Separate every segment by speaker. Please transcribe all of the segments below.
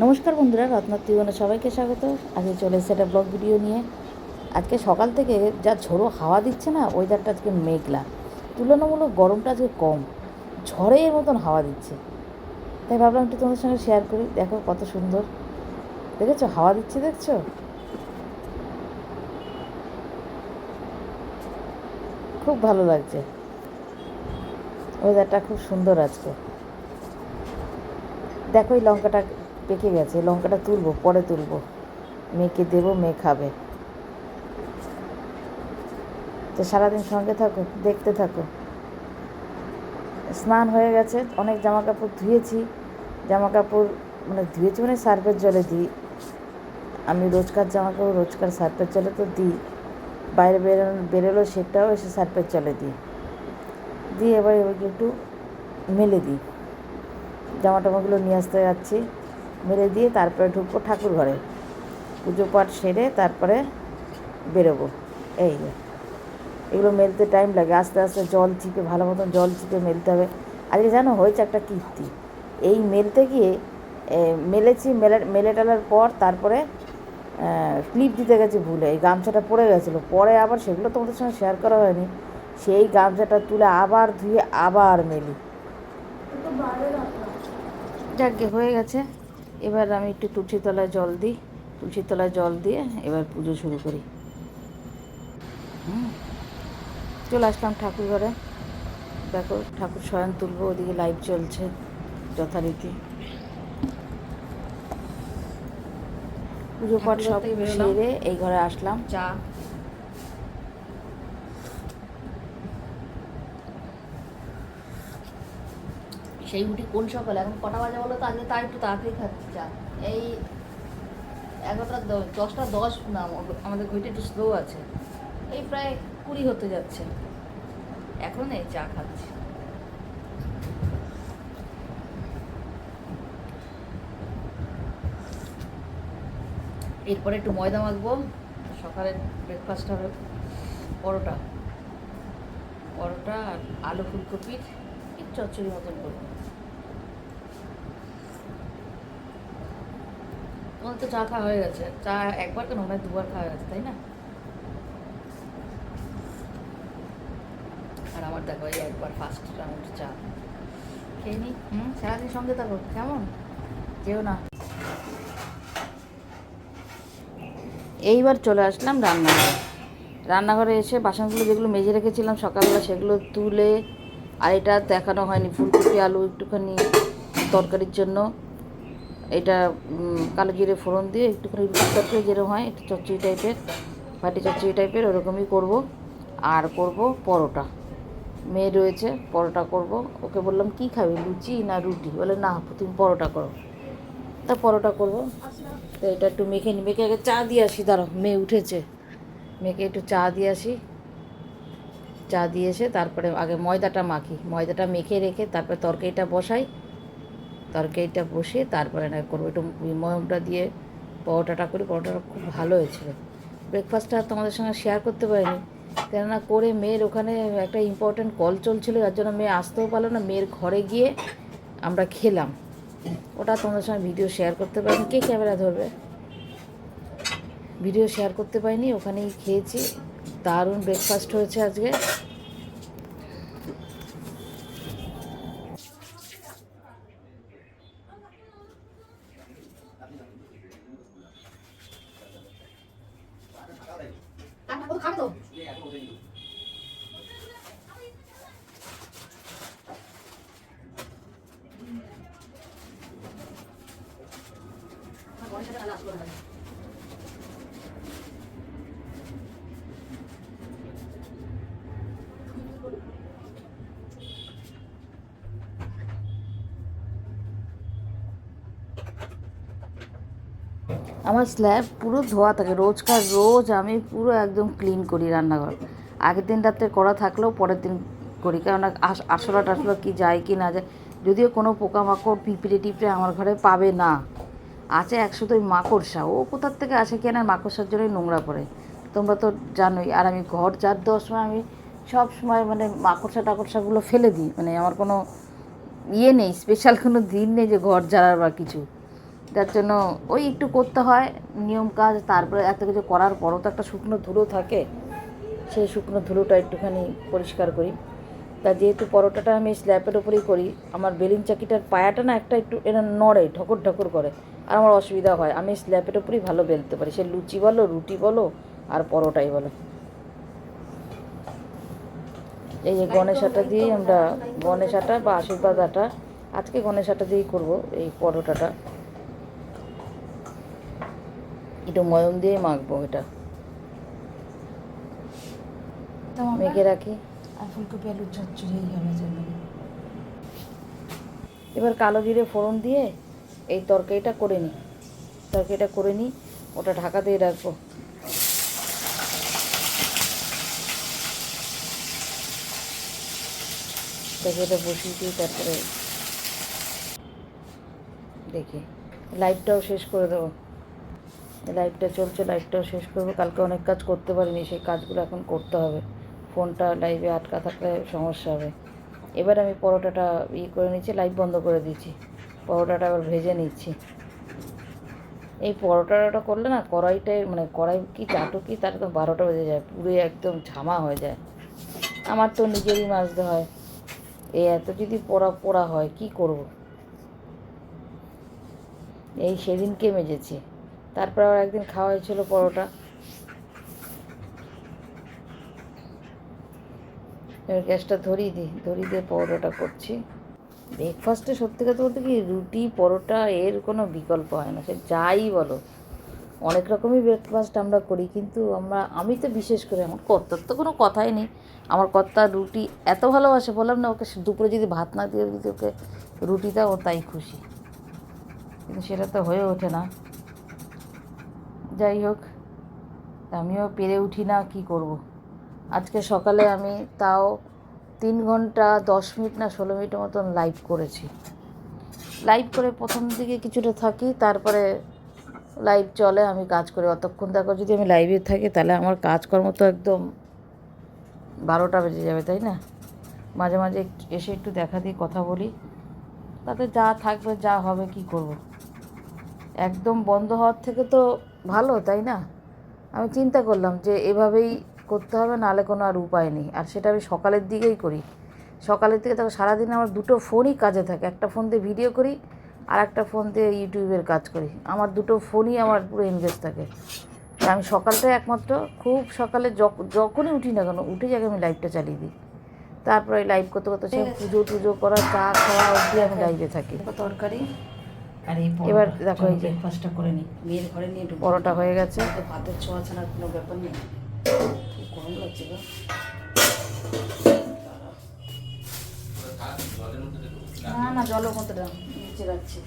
Speaker 1: নমস্কার বন্ধুরা, রত্নার জীবনে সবাইকে স্বাগত। আজকে চলে এসেছে একটা ব্লগ ভিডিও নিয়ে। আজকে সকাল থেকে যা ঝোড়ো হাওয়া দিচ্ছে না, ওয়েদারটা আজকে মেঘলা, তুলনামূলক গরমটা আজকে কম, ঝড়ের মতন হাওয়া দিচ্ছে। তাই ভাবলাম একটু তোমাদের সঙ্গে শেয়ার করি। দেখো কত সুন্দর, দেখেছো হাওয়া দিচ্ছে, দেখছো খুব ভালো লাগছে, ওয়েদারটা খুব সুন্দর আজকে। দেখো এই লঙ্কাটা পেকে গেছে, লঙ্কাটা তুলবো, পরে তুলবো, মেয়েকে দেবো, মেয়ে খাবে। তো সারাদিন সঙ্গে থাকো, দেখতে থাকো। স্নান হয়ে গেছে, অনেক জামা কাপড় ধুয়েছি। জামা কাপড় মানে ধুয়েছি মানে সার্ফের জলে দিই। আমি রোজকার জামা কাপড় রোজকার সার্ফের জলে তো দিই, বাইরে বেরোলো সেটাও এসে সার্ফের জলে দিই। দিয়ে এবার ওইগুলো একটু মেলে দিই। জামা টামাগুলো নিয়ে আসতে যাচ্ছি, মেলে দিয়ে তারপরে ঢুকবো ঠাকুর ঘরে, পুজো পাঠ সেরে তারপরে বেরোবো। এই এগুলো মেলতে টাইম লাগে, আস্তে আস্তে জল চিপে, ভালো মতন জল চিপে মেলতে হবে। আজকে জানো হয়েছে একটা কীর্তি, এই মেলতে গিয়ে মেলেছি, মেলে টেলার পর তারপরে ক্লিপ দিতে গেছি ভুলে, এই গামছাটা পড়ে গেছিলো, পরে আবার সেগুলো তোমাদের সঙ্গে শেয়ার করা হয়নি। সেই গামছাটা তুলে আবার ধুয়ে আবার মেলি। যাকে হয়ে গেছে। এবার আমি একটু তুলসী তলায় জল দিই, তুলসী তলায় জল দিয়ে এবার পুজো শুরু করি। চলে আসলাম ঠাকুর ঘরে। দেখো ঠাকুর শয়ন তুলবো, ওদিকে লাইভ চলছে যথারীতি। পুজো পাঠ সব সেরে এই ঘরে আসলাম। চা সেই উঠি কোন সকালে, এখন কটা বাজে বলো তো? আজকে তাই একটু তাড়াতাড়ি খাচ্ছি চা। এই 11টা 10টা 10 না, আমাদের ঘড়িটা একটু স্লো আছে, এই প্রায় 20 হতে যাচ্ছে, এখন এই চা খাচ্ছি। এরপরে একটু ময়দা মাখবো, সকালের ব্রেকফাস্ট হবে পরোটা, পরোটা আর আলু ফুলকপির একটু চচ্চড়ি মতন করবো। তোমার তো চা খাওয়া হয়ে গেছে, চা একবার কেন মনে হয় 2বার খাওয়া গেছে, তাই না? আর আমার দেখো এই একবার ফার্স্ট রাউন্ড চা খেয়ে নি। সারাদিন সঙ্গে থাকো, কেমন? যেও না। এইবার চলে আসলাম রান্নাঘরে। রান্নাঘরে এসে বাসনগুলো যেগুলো মেজে রেখেছিলাম সকালবেলা সেগুলো তুলে, আর এটা দেখানো হয়নি, ফুলকপি আলু একটুখানি তরকারির জন্য এটা কালো জিরে ফোড়ন দিয়ে একটুখানি রুটি তরকারি যেরকম হয়, একটু চচ্চড়ি টাইপের, বাটি চচ্চড়ি টাইপের ওরকমই করব। আর করব পরোটা, মেয়ে রয়েছে, পরোটা করব। ওকে বললাম কি খাবি, লুচি না রুটি? বলে না তুমি পরোটা করো। তা পরোটা করব। তো এটা একটু মেখে নিই, মেখে আগে চা দিয়ে আসি, দাঁড়াও মেয়ে উঠেছে, মেয়েকে একটু চা দিয়ে আসি। চা দিয়ে এসে তারপরে আগে ময়দাটা মাখি, ময়দাটা মেখে রেখে তারপরে তরকারিটা বসাই, তরকারিটা বসিয়ে তারপরে না করবো, একটু ময়মটা দিয়ে পরোটাটা করি। পরোটাটা খুব ভালো হয়েছিল। ব্রেকফাস্টটা তোমাদের সঙ্গে শেয়ার করতে পারিনি, কেননা করে মেয়ের ওখানে একটা ইম্পর্ট্যান্ট কল চলছিল, যার জন্য মেয়ে আসতেও পারলো না। মেয়ের ঘরে গিয়ে আমরা খেলাম, ওটা তোমাদের সঙ্গে ভিডিও শেয়ার করতে পারিনি। কে ক্যামেরা ধরবে? ভিডিও শেয়ার করতে পারিনি, ওখানেই খেয়েছি। দারুণ ব্রেকফাস্ট হয়েছে আজকে। আমার স্ল্যাব পুরো ধোয়া থাকে, রোজ আমি পুরো একদম ক্লিন করি রান্নাঘর। আগের দিন রাত্রে করা থাকলেও পরের দিন করি, কারণ আরশোলা টারশোলা কি যায় কি না যায়। যদিও কোনো পোকামাকড় পিঁপড়ে টিপড়ে আমার ঘরে পাবে না, আছে একশুধু ওই মাকড়সা, ও কোথার থেকে আসে কেন, মাকড়সার জন্যই নোংরা পড়ে, তোমরা তো জানোই। আর আমি ঘর ঝাড় দেওয়ার সময় আমি সব সময় মানে মাকড়সা টাকড়সাগুলো ফেলে দিই, মানে আমার কোনো ইয়ে নেই, স্পেশাল কোনো দিন নেই যে ঘর ঝাড়ার বা কিছু। যার জন্য ওই একটু করতে হয় নিয়ম কাজ, তারপরে এত কিছু করার পরও তো একটা শুকনো ধুলো থাকে, সেই শুকনো ধুলোটা একটুখানি পরিষ্কার করি। তা যেহেতু পরোটাটা আমি স্ল্যাপের ওপরেই করি, আমার বেলিং চাকিটার পায়াটা না একটা একটু এরা নড়ে, ঠকর ঠকর করে, আর আমার অসুবিধা হয়। আমি স্ল্যাপের ওপরেই ভালো বেলতে পারি, সে লুচি বলো, রুটি বলো, আর পরোটাই বলো। এই যে গণেশ আটা দিয়েই আমরা, গণেশ আটা বা আশীর্বাদ আটা, আজকে গণেশ আটা দিয়েই করবো এই পরোটাটা। একটু ময়ম দিয়ে মাখবো, এটা মেখে রাখি।
Speaker 2: আর ফুলকপি আলুর চচ্চড়ি হবে যেন।
Speaker 1: এবার কালো জিরে ফোড়ন দিয়ে এই তরকারিটা করে নিই, ওটা ঢাকা দিয়ে রাখবো। দেখে এটা বসিয়ে দিই, তারপরে দেখি লাইভটাও শেষ করে দেবো। লাইভটা চলছে, লাইভটাও শেষ করবো। কালকে অনেক কাজ করতে পারিনি, সেই কাজগুলো এখন করতে হবে। ফোনটা লাইভে আটকা থাকলে সমস্যা হবে। এবার আমি পরোটাটা করে নিচ্ছি, লাইভ বন্ধ করে দিচ্ছি, পরোটাটা আবার ভেজে নিচ্ছি। এই পরোটাটা করলে না কড়াইটায়, মানে কড়াই কি চাটু কি, তার তো 12টা বেজে যায়, পুরো একদম ঝামা হয়ে যায়। আমার তো নিজেরই মাজতে হয়, এই এত যদি পোড়া পোড়া হয় কি করব। এই সেদিনকে মেজেছি, তারপর আবার একদিন খাওয়া হয়েছিল পরোটা। এবার গ্যাসটা ধরিয়ে দিয়ে পরোটাটা করছি। ব্রেকফাস্টে সত্যি কথা বলতে কি, রুটি পরোটা এর কোনো বিকল্প হয় না, সে যাই বলো। অনেক রকমই ব্রেকফাস্ট আমরা করি, কিন্তু আমি তো বিশেষ করে, আমার কর্তার তো কোনো কথাই নেই। আমার কর্তা রুটি এত ভালোবাসে, বললাম না, ওকে দুপুরে যদি ভাত না দিয়ে যদি ওকে রুটি দাও ও তাই খুশি, কিন্তু সেটা তো হয়ে ওঠে না। যাই হোক, আমিও পেরে উঠি না, কি করব। আজকে সকালে আমি তাও 3 ঘন্টা 10 মিনিট না 16 মিনিটের মতন লাইভ করেছি। লাইভ করে প্রথম দিকে কিছুটা থাকি, তারপরে লাইভ চলে, আমি কাজ করি অতক্ষণ। দেখো যদি আমি লাইভে থাকি তাহলে আমার কাজকর্ম তো একদম 12টা বেজে যাবে, তাই না? মাঝে মাঝে এসে একটু দেখা দিই, কথা বলি, তাতে যা থাকবে যা হবে, কি করব। একদম বন্ধ হওয়ার থেকে তো ভালো, তাই না? আমি চিন্তা করলাম যে এভাবেই করতে হবে, নাহলে কোনো আর উপায় নেই। আর সেটা আমি সকালের দিকেই করি। সকালের দিকে তখন সারাদিন আমার 2টো ফোনই কাজে থাকে, একটা ফোন দিয়ে ভিডিও করি আর একটা ফোন দিয়ে ইউটিউবের কাজ করি। আমার 2টো ফোনই আমার পুরো এনগেজ থাকে। আমি সকালটাই একমাত্র, খুব সকালে যখনই উঠি না কেন, উঠে যাকে আমি লাইভটা চালিয়ে দিই। তারপরে লাইভ করতে করতে সব পুজো করা, চা খাওয়া অবধি আমি লাইভে থাকি।
Speaker 2: তরকারি আর এই
Speaker 1: এবার দেখো এই যে
Speaker 2: ব্রেকফাস্টটা করে নিই, মেয়ের ঘরে নিয়ে
Speaker 1: পরোটা হয়ে গেছে।
Speaker 2: তো ভাতের ছোঁয়া ছাড়ার কোনো ব্যাপার নেই। গরম লাগছে গো।
Speaker 1: না জলের মতো দাও, নিচে রাখছি।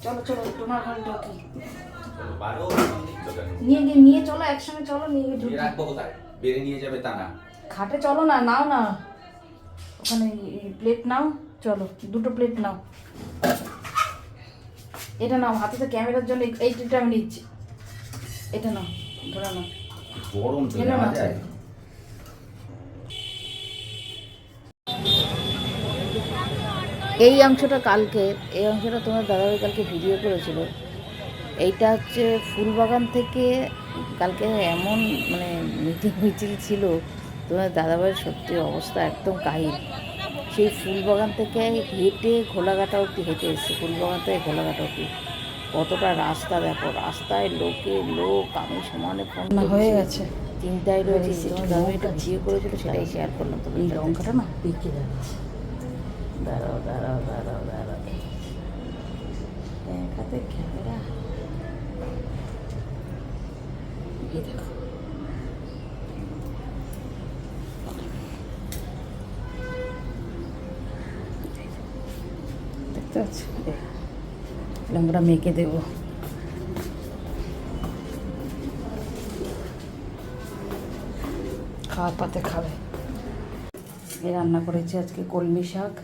Speaker 1: চলো তোমার ঘরে ঢুকি, নিয়ে চলো, একসঙ্গে চলো, নিয়ে গিয়ে ঢুকি।
Speaker 3: রাখবো কোথায়? বেড়ে নিয়ে যাবে তা না।
Speaker 1: খাটে চলো না, নাও না, ওখানে প্লেট নাও, চলো 2টো প্লেট নাও। এটা নাও, হাতে তো ক্যামেরার জন্য এই প্লেটটা আমি নিচ্ছি। এটা নাও, ধরে নাও,
Speaker 3: গরম তো
Speaker 1: এলো
Speaker 3: না
Speaker 1: না
Speaker 3: যায়।
Speaker 1: এই অংশটা এই অংশটা তোমার দাদাভাই কালকে ভিডিও করেছিল। এইটা হচ্ছে ফুলবাগান থেকে কালকে এমন মানে মিছিল ছিল, তোমার দাদাভাইয়ের সত্যি অবস্থা একদম কাহিল। সেই ফুলবাগান থেকে হেঁটে ঘোলাঘাটা অবধি হেঁটে এসছে, ফুলবাগান থেকে ঘোলাঘাটা অবধি কতটা রাস্তা, দেখো রাস্তায় লোক, আমি সমানে ফোন
Speaker 2: হয়ে গেছে,
Speaker 1: চিন্তায় রয়েছি। তোমার দাদাভাই একটা ভিডিও করেছিল, সেটাই শেয়ার করলাম। তো
Speaker 2: এই লঙ্কাটা না পেকে যাচ্ছে।
Speaker 1: দাঁড়াও, এক হাতে ক্যামেরা,
Speaker 2: এই দেখো দেখতে পাচ্ছি, লঙ্কাটা মেখে দেবো। খাওয়ার পাতে খাবে। এই রান্না করেছি আজকে কলমি শাক,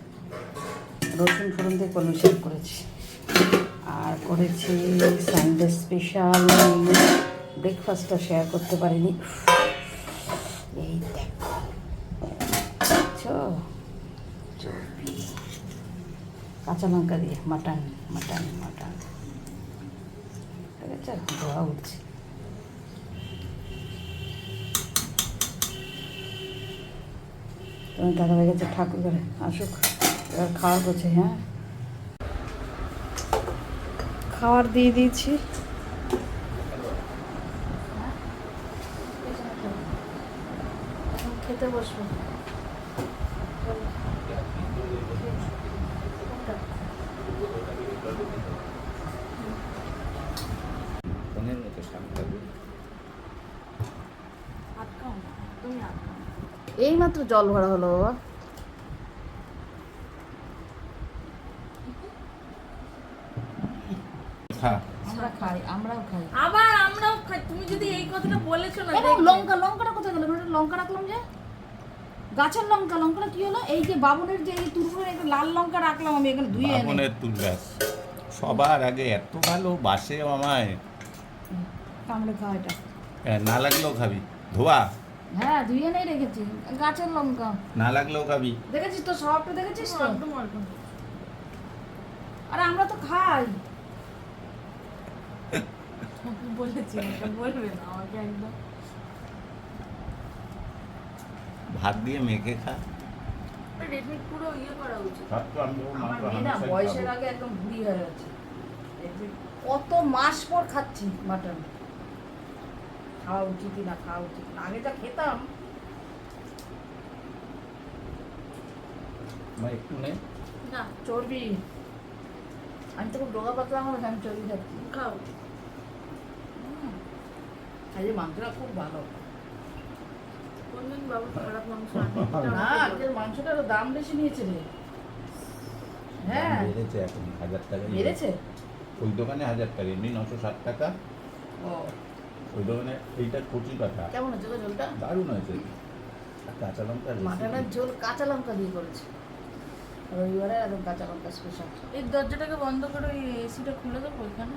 Speaker 2: রসুন ফোড়ন দিয়ে কলমি শাক করেছি, আর করেছি সানডে স্পেশাল ব্রেকফাস্টটা শেয়ার করতে পারিনি। এই দেখো চর্বি, কাঁচা লঙ্কা দিয়ে মাটন। যাচ্ছে আর কি ধোয়া উঠছে। তুমি দাদা হয়ে গেছে ঠাকুর ঘরে, আসুক এবার খাওয়া করছে। হ্যাঁ, খাবার দিয়ে দিয়েছি। খেতে বসবো।
Speaker 3: ফোনের মতো শাক থাকবে।
Speaker 1: এই মাত্র জল ভরা হলো বাবা।
Speaker 3: খা।
Speaker 1: আমরা খাই, আমরাও খাই।
Speaker 4: আবার আমরাও খাই। তুমি যদি এই কথাটা বলেছো না,
Speaker 1: এবং লঙ্কাটা কোথায় গেল? লঙ্কা রাখলাম যে, গাছের লঙ্কাটা কি হলো? এই যে বাবুনের যে এই তুরপুরের একটা লাল লঙ্কা রাখলাম আমি এখানে ধুয়ে এনে।
Speaker 3: বাবনের তুল গাছ সবার আগে এত ভালো বাসে আমায়।
Speaker 1: কামড়ে খাওয়া এটা।
Speaker 3: না লাগলেও খাবি, ধোয়া
Speaker 1: হ্যাঁ, ধুয়ে নেই রেখেছি, গাছের লঙ্কা।
Speaker 3: না লাগলেও খাবি।
Speaker 1: দেখেছিস তো, সবটা দেখেছিস তো?
Speaker 4: একদম একদম।
Speaker 1: আরে আমরা তো খাই।
Speaker 4: বলেছি এটা বলবে না আমাকে একদম।
Speaker 3: ভাত দিয়ে মেখে খা।
Speaker 4: রেডমিট পুরো ইয়ে করা উচিত।
Speaker 1: আমার মেয়ে না বয়সের আগে একদম বুড়ি হয়ে গেছে। কত মাস পর খাচ্ছি মাটন। খাওয়া উচিতই না, খাওয়া উচিত না। আগে যা খেতাম।
Speaker 3: একটু নে।
Speaker 4: না,
Speaker 1: চর্বি। আমি তো খুব ডোগা পাতলা আমার, আমি চর্বি খাচ্ছি।
Speaker 4: খাও।
Speaker 1: এই যে মাংসটা খুব ভালো।
Speaker 4: কোনদিন বাবু খারাপ মাংস আনে?
Speaker 1: না, আজকের মাংসটার দাম বেশি নিয়েছে রে। হ্যাঁ,
Speaker 3: বেড়েছে এখন 1000 টাকা।
Speaker 1: বেড়েছে।
Speaker 3: ওই দোকানে 1000 টাকা, এমনি 960 টাকা।
Speaker 1: ও,
Speaker 3: ওই দোকানে এইটা কচি পাঠা
Speaker 1: কেমন হচ্ছে গো ঝোলটা?
Speaker 3: দারুণ হয়েছে। আর কাঁচা লঙ্কা
Speaker 1: মাটনের ঝোল কাঁচা লঙ্কা দিয়ে করেছে। রবিবারে একদম কাঁচা লঙ্কা স্পেশাল।
Speaker 4: এই দরজাটাকে বন্ধ করে এসিটা খুলে দেবো ওইখানে।